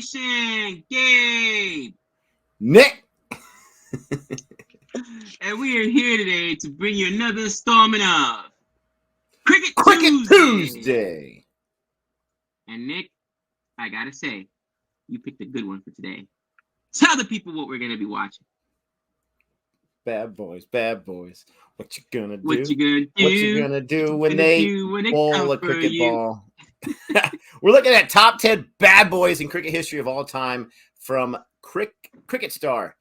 Nation, Gabe, Nick, and we are here today to bring you another installment of Cricket Tuesday. And Nick, I gotta say, you picked a good one for today. Tell the people what we're gonna be watching. Bad boys, bad boys. What you gonna do? What you gonna do? What you gonna do when they bowl a cricket ball? We're looking at top 10 bad boys in cricket history of all time from Cricket Star.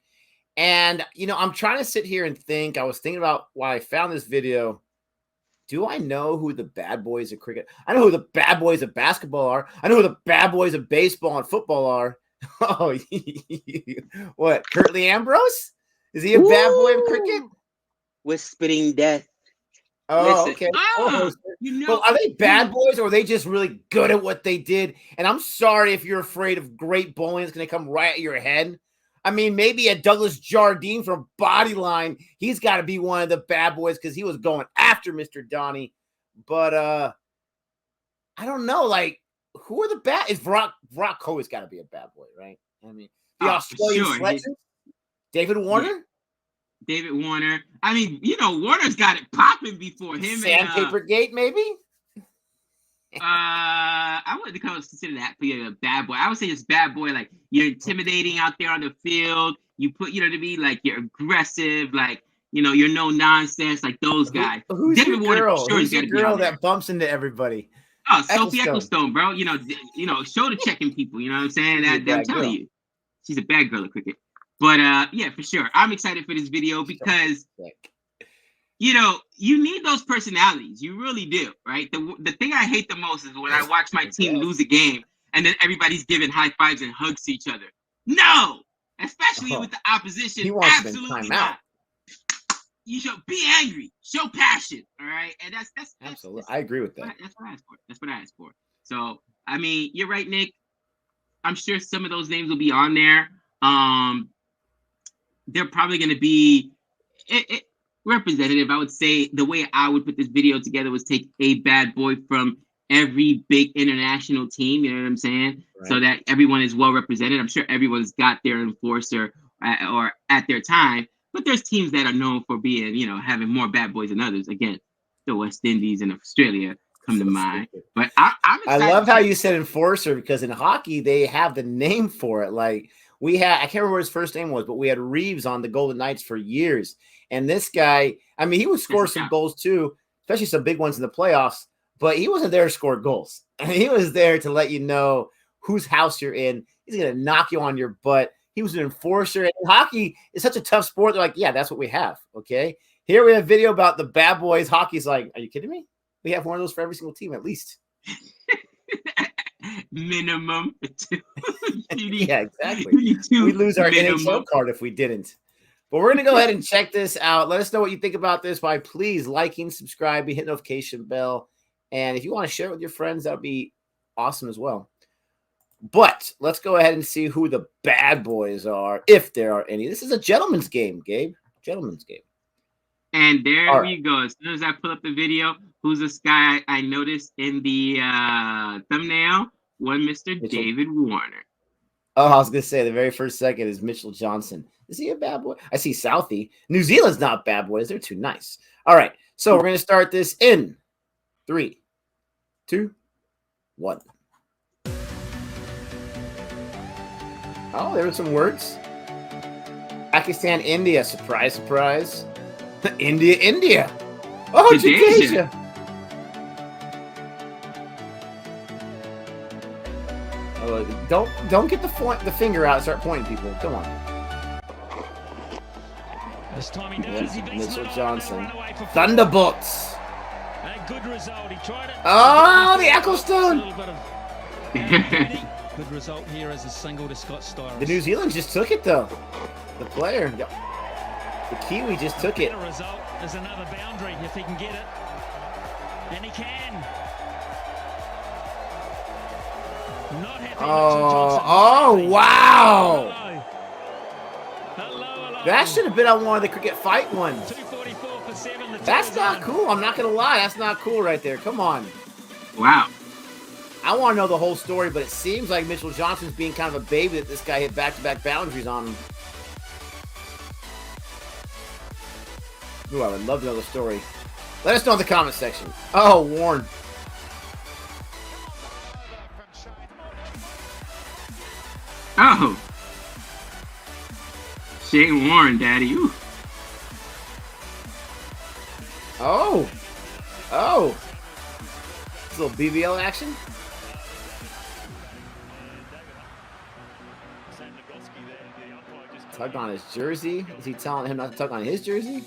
And, you know, I'm trying to sit here and think. I was thinking about why I found this video. Do I know who the bad boys of cricket? I know who the bad boys of basketball are. I know who the bad boys of baseball and football are. Oh, what? Curtly Ambrose? Is he a bad boy of cricket? With spitting death. Oh, Listen, okay. Well, are they bad boys or are they just really good at what they did? And I'm sorry if you're afraid of great bowling that's going to come right at your head. I mean, maybe a Douglas Jardine from Bodyline, he's got to be one of the bad boys because he was going after Mr. Donnie. But I don't know. Like, who are the bad? Is Brock Coe's got to be a bad boy, right? I mean, the Australian sledger? David Warner? Yeah. David Warner. I mean, you know, Warner's got it popping before him. Sandpaper Gate, maybe? I wouldn't consider that be a bad boy. I would say it's bad boy, like you're intimidating out there on the field. You put, you know what I mean? Like you're aggressive, like, you know, you're no nonsense, like those guys. Who's David your girl? Warner, Who's your girl that bumps into everybody? Oh, Sophie Ecclestone, bro. You know, shoulder checking people. You know what I'm saying? That I'm telling you, she's a bad girl at cricket. But yeah, for sure. I'm excited for this video because, you know, you need those personalities. You really do, right? The thing I hate the most is when I watch my team lose a game and then everybody's giving high fives and hugs to each other. No! Especially with the opposition. He wants absolutely to not. You should be angry. Show passion. All right. And that's absolutely. I agree with that. That's what I asked for. That's what I asked for. So, I mean, you're right, Nick. I'm sure some of those names will be on there. They're probably going to be representative. I would say the way I would put this video together was take a bad boy from every big international team, you know what I'm saying? Right. So that everyone is well represented. I'm sure everyone's got their enforcer or at their time, but there's teams that are known for being, you know, having more bad boys than others. Again, the West Indies and Australia come to mind. But I'm excited. I love how you said enforcer because in hockey, they have the name for it. Like, I can't remember what his first name was, but we had Reeves on the Golden Knights for years. And this guy, I mean, he would score some goals too, especially some big ones in the playoffs, but he wasn't there to score goals. He was there to let you know whose house you're in. He's going to knock you on your butt. He was an enforcer. And hockey is such a tough sport. They're like, yeah, that's what we have. Okay. Here we have a video about the bad boys. Hockey's like, are you kidding me? We have one of those for every single team at least. Minimum. Yeah, exactly. We'd lose our NHL card if we didn't. But we're going to go ahead and check this out. Let us know what you think about this by please liking, subscribing, hit notification bell. And if you want to share it with your friends, that would be awesome as well. But let's go ahead and see who the bad boys are, if there are any. This is a gentleman's game, Gabe. Gentleman's game. And there we go. As soon as I pull up the video, who's this guy I noticed in the thumbnail? One Mr. David Warner. Oh, I was going to say the very first second is Mitchell Johnson. Is he a bad boy? I see Southie. New Zealand's not bad boys. They're too nice. All right. So we're going to start this in 3, 2, 1. Oh, there were some words. Pakistan, India. Surprise, surprise. India. Oh, Jadeja. Oh, don't get the finger out and start pointing people. Come on. This time he does. He beats Mitchell Johnson. Thunderbolts. A good result. He tried it. Oh, the Ecclestone. Good result here as a single to Scott Styris. The New Zealand just took it though. The player. The Kiwi just took it. The result is another boundary if he can get it. And he can. Not happy. Oh, wow. Hello. That should have been on one of the cricket fight ones. 244 for 7. That's not cool. I'm not going to lie. That's not cool right there. Come on. Wow. I want to know the whole story, but it seems like Mitchell Johnson's being kind of a baby that this guy hit back-to-back boundaries on him. Ooh, I would love to know the story. Let us know in the comment section. Oh, Warne. Oh. Shane Warne, Daddy. Ooh. Oh. Oh. This little BBL action. Tug on his jersey. Is he telling him not to tug on his jersey?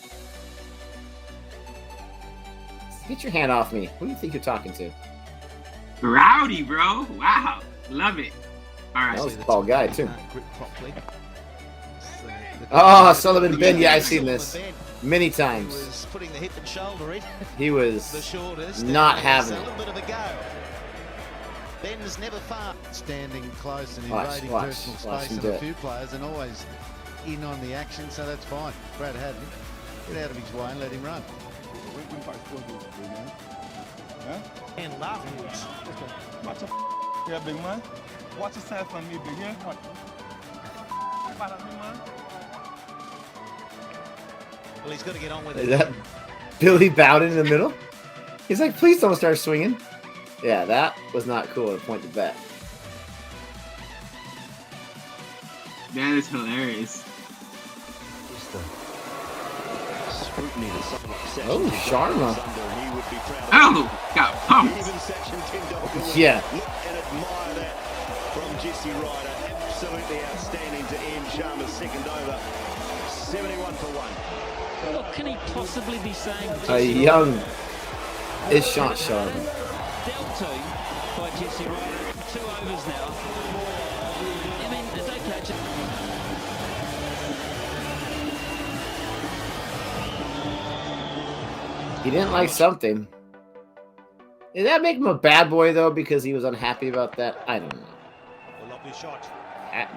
Get your hand off me. Who do you think you're talking to? Rowdy, bro. Wow. Love it. All right. That was a tall guy, too. Oh, Sullivan Ben. Yeah, I've seen this many times. He was not having it. Ben's never far standing close and Watch, invading watch, personal watch space him of a do few players and always in on the action, so that's fine. Brad Haddon, get out of his way and let him run. And laughing. Watch your yeah, big man. Watch yourself on me, big man. Well, he's got to get on with Is it. that Billy Bowden in the middle? He's like, please don't start swinging. Yeah, that was not cool to point the bat. That is hilarious. Oh, Sharma. Oh, got pumped. Yeah. Look and admire that from Jesse Ryder. Absolutely outstanding to end Sharma's second over. 71 for 1. What can he possibly be saying? A young Ishant Sharma. Dealt to by Jesse Ryder. 2 overs now. I mean, if they catch it. He didn't like something. Did that make him a bad boy, though, because he was unhappy about that? I don't know.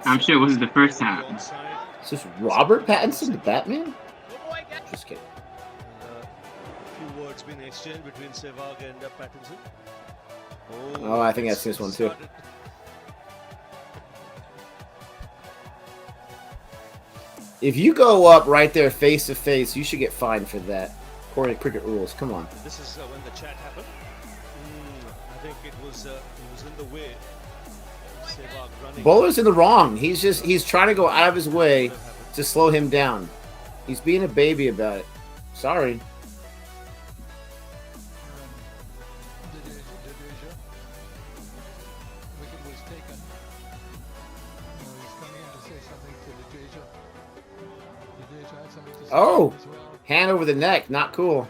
I'm sure it wasn't the first time. Is this Robert Pattinson, the Batman? Just kidding. A few words being exchanged between Sehwag and Pattinson. Oh, I think that's this one, too. If you go up right there face to face, you should get fined for that. According to cricket rules. Come on. This is when the chat happened. I think it was in the way. Sehwag running. Bowler's in the wrong. He's trying to go out of his way to slow him down. He's being a baby about it. Sorry. Oh, hand over the neck. Not cool.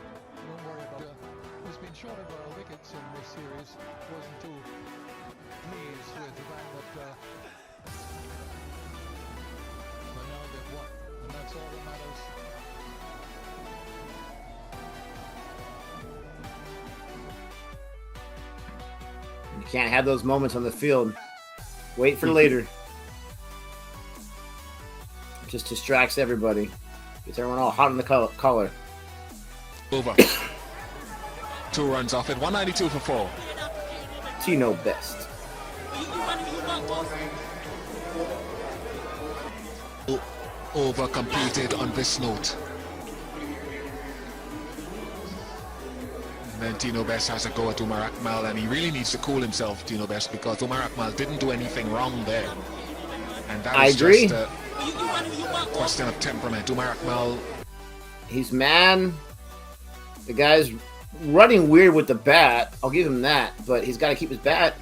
He's been short of wickets in this series. Wasn't too pleased with the fact that but now they've won, and that's all that matters. You can't have those moments on the field. Wait for later. Just distracts everybody. Gets everyone all hot in the collar. Over. 2 runs off it. 192 for 4. Tino Best. Over completed on this note. And then Tino Best has a go at Umar Akmal, and he really needs to cool himself, Tino Best, because Umar Akmal didn't do anything wrong there. And that was just a question of temperament. Umar Akmal. He's mad. The guy's running weird with the bat. I'll give him that, but he's got to keep his bat.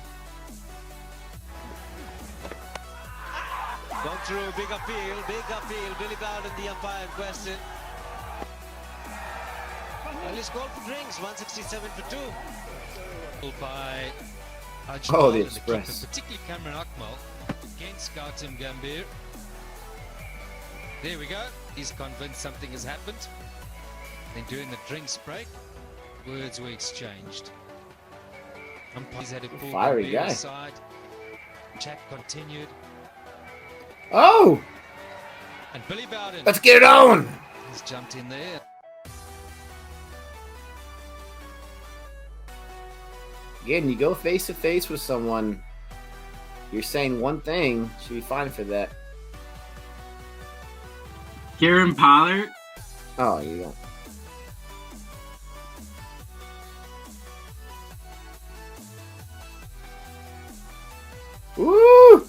Gone through, big appeal. Billy Bowden, the umpire in question. Well, he's called for drinks, 167 for 2. By Oh, the Express. Particularly Cameron Akmal against Gautam Gambhir. There we go. He's convinced something has happened. Then during the drinks break, words were exchanged. Umpires had a pull Fiery guy. aside. Chat continued. Oh! And Billy Bowden. Let's get it on! He's jumped in there. Again, you go face to face with someone, you're saying one thing, should be fine for that. Kieron Pollard. Oh, you don't. Woo!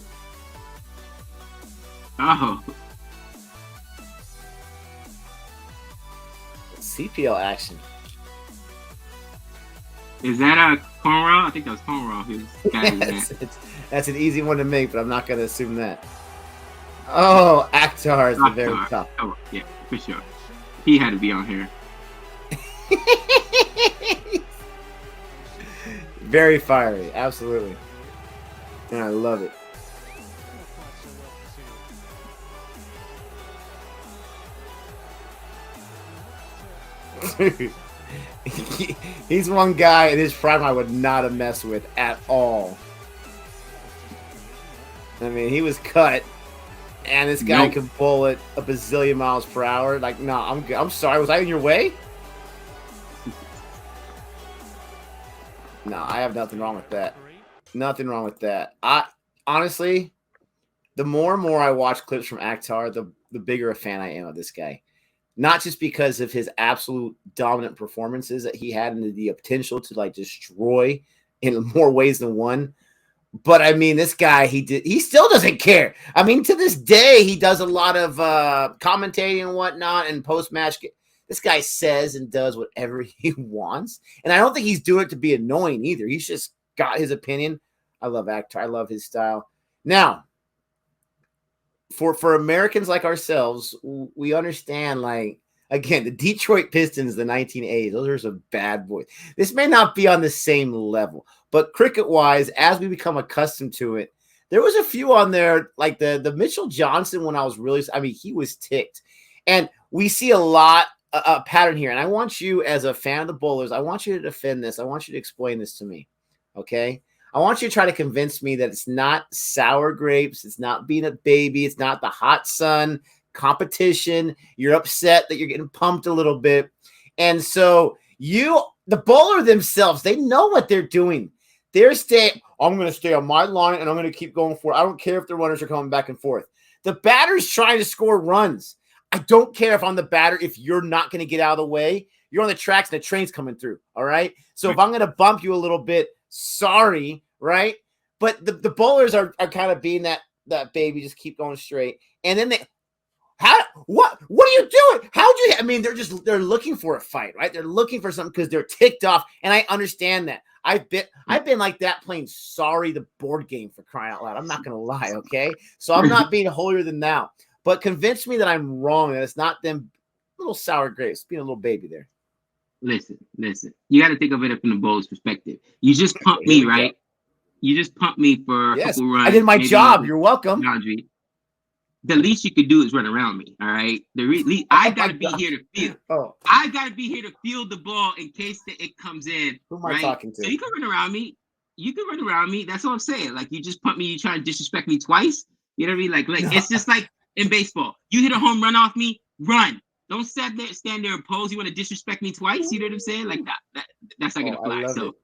Oh. CPL action. Is that a Conroe? I think that was Conroe. That's an easy one to make, but I'm not going to assume that. Oh, Akhtar is the very top. Oh, yeah, for sure. He had to be on here. Very fiery, absolutely. And I love it. He's one guy in his prime I would not have messed with at all. I mean, he was cut, and this guy can pull it a bazillion miles per hour. Like, no, I'm sorry. Was I in your way? No, I have nothing wrong with that. Nothing wrong with that. I honestly, the more and more I watch clips from Akhtar, the bigger a fan I am of this guy. Not just because of his absolute dominant performances that he had and the potential to like destroy in more ways than one. But I mean, this guy, he still doesn't care. I mean, to this day, he does a lot of commentating and whatnot and post-match. This guy says and does whatever he wants. And I don't think he's doing it to be annoying either. He's just got his opinion. I love Akhtar. I love his style. Now, for Americans like ourselves, we understand, like, again, the Detroit Pistons, the 1980s, those are some bad boys. This may not be on the same level, but cricket-wise, as we become accustomed to it, there was a few on there, like the Mitchell Johnson when I was really, I mean, he was ticked. And we see a lot, a pattern here. And I want you, as a fan of the Bowlers, I want you to defend this. I want you to explain this to me, okay? I want you to try to convince me that it's not sour grapes. It's not being a baby. It's not the hot sun competition. You're upset that you're getting pumped a little bit. And so the bowler themselves, they know what they're doing. They're staying, I'm going to stay on my line and I'm going to keep going for it. I don't care if the runners are coming back and forth. The batter's trying to score runs. I don't care if I'm the batter, if you're not going to get out of the way. You're on the tracks and the train's coming through. All right. So if I'm going to bump you a little bit, sorry. Right. But the bowlers are kind of being that baby, just keep going straight. And then what are you doing? I mean, they're looking for a fight, right? They're looking for something because they're ticked off. And I understand that. I've been like that playing Sorry the board game, for crying out loud. I'm not going to lie. Okay. So I'm not being holier than thou, but convince me that I'm wrong, that it's not them little sour grapes being a little baby there. Listen. You got to think of it from the bowler's perspective. You just pumped me, right? You just pumped me for a couple runs. I did my job. You're welcome. Laundry. The least you could do is run around me. All right. I got to be here to field. I got to be here to field the ball in case it comes in. Who am I talking to? So you can run around me. That's all I'm saying. Like, you just pumped me. You trying to disrespect me twice. You know what I mean? Like it's just like in baseball. You hit a home run off me, run. Don't stand there and pose. You want to disrespect me twice? You know what I'm saying? Like that's not gonna fly. So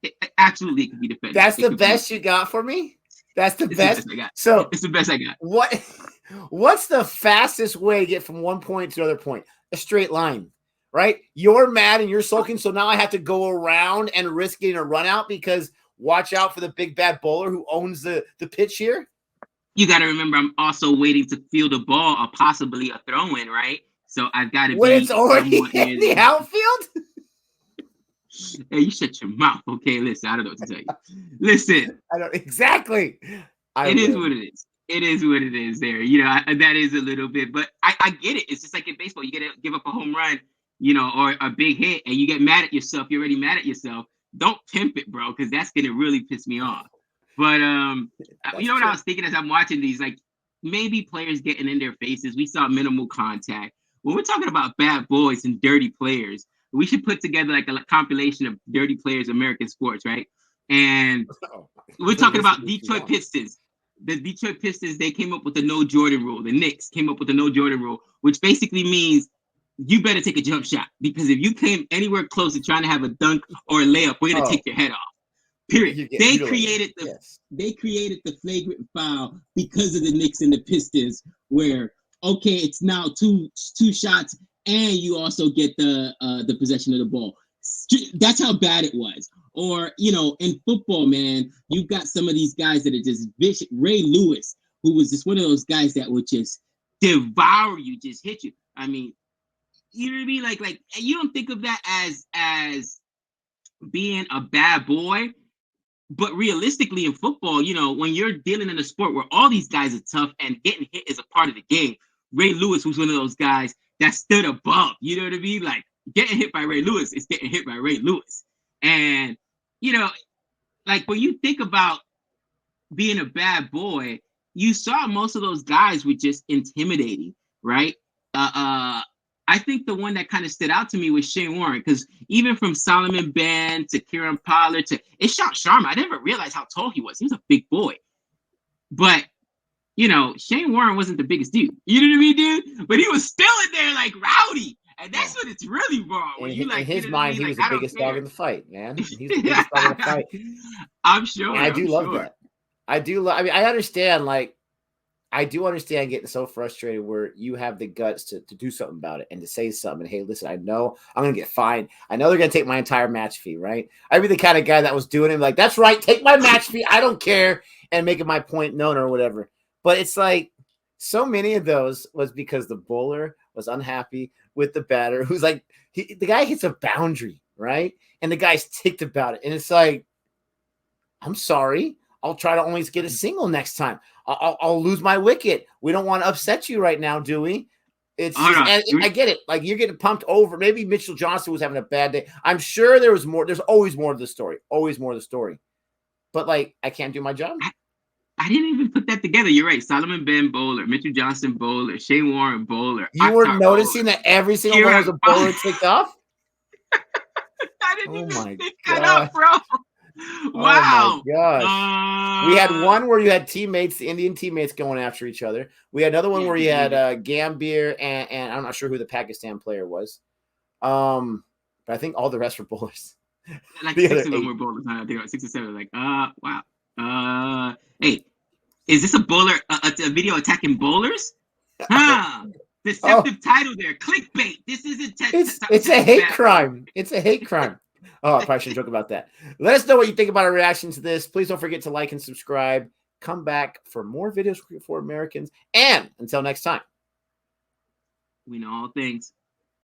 it absolutely could be defended. That's the best you got for me? That's the best I got. So it's the best I got. What's the fastest way to get from one point to another point? A straight line, right? You're mad and you're sulking, so now I have to go around and risk getting a run out because watch out for the big bad bowler who owns the pitch here. You got to remember, I'm also waiting to field a ball or possibly a throw in, right? So I've got to when it's already in the outfield. Hey, you shut your mouth, okay? Listen, I don't know what to tell you. Listen, I don't exactly. It is what it is. It is what it is. There, that is a little bit, but I get it. It's just like in baseball, you get to give up a home run, or a big hit, and you get mad at yourself. You're already mad at yourself. Don't pimp it, bro, because that's gonna really piss me off. But you know what I was thinking as I'm watching these, like maybe players getting in their faces. We saw minimal contact. When we're talking about bad boys and dirty players, we should put together like a compilation of dirty players, American sports, right? And we're talking about Detroit Pistons. The Detroit Pistons, they came up with the no Jordan rule. The Knicks came up with the no Jordan rule, which basically means you better take a jump shot because if you came anywhere close to trying to have a dunk or a layup, we're going to take your head off. Period. They created the flagrant foul because of the Knicks and the Pistons, where okay, it's now two shots, and you also get the possession of the ball. That's how bad it was. Or, you know, in football, man, you've got some of these guys that are just vicious. Ray Lewis, who was just one of those guys that would just devour you, just hit you. I mean, you know what I mean? Like you don't think of that as being a bad boy, but realistically in football, you know, when you're dealing in a sport where all these guys are tough and getting hit is a part of the game, Ray Lewis was one of those guys that stood above. You know what I mean? Like getting hit by Ray Lewis is getting hit by Ray Lewis. And, you know, like when you think about being a bad boy, you saw most of those guys were just intimidating, right? I think the one that kind of stood out to me was Shane Warne, because even from Solomon Ben to Kieron Pollard to Ishant Sharma, I never realized how tall he was. He was a big boy. But, you know, Shane Warne wasn't the biggest dude. You know what I mean, dude? But he was still in there like rowdy. And that's what it's really wrong. When you like, in his mind, he was the biggest dog in the fight, man. He's the biggest dog in the fight. I'm sure. And I do love that. I do. I mean, I understand. Like, I do understand getting so frustrated where you have the guts to do something about it and to say something. Hey, listen, I know I'm gonna get fined. I know they're gonna take my entire match fee, right? I'd be the kind of guy that was doing it like, that's right, take my match fee. I don't care, and making my point known or whatever. But it's like so many of those was because the bowler was unhappy with the batter, who's like, the guy hits a boundary, right? And the guy's ticked about it. And it's like, I'm sorry. I'll try to only get a single next time. I'll lose my wicket. We don't want to upset you right now, do we? It's I get it. Like, you're getting pumped over. Maybe Mitchell Johnson was having a bad day. I'm sure there was more. There's always more to the story. Always more to the story. But, like, I can't do my job. I didn't even put that together. You're right. Solomon Ben bowler, Mitchell Johnson bowler, Shane Warne bowler. You were noticing that every single one was a bowler ticked off? I didn't even think that up, bro. Oh Wow. my gosh. We had one where you had teammates, the Indian teammates going after each other. We had another one where you had Gambhir and I'm not sure who the Pakistan player was. But I think all the rest were bowlers. Like 6 of them were bowlers. I think 6 or 7. Like, wow. Hey, is this a bowler, a video attacking bowlers? Huh. Deceptive title there. Clickbait. This isn't it's a hate crime. It's a hate crime. Oh, I probably should joke about that. Let us know what you think about our reaction to this. Please don't forget to like and subscribe. Come back for more videos for Americans. And until next time, we know all things.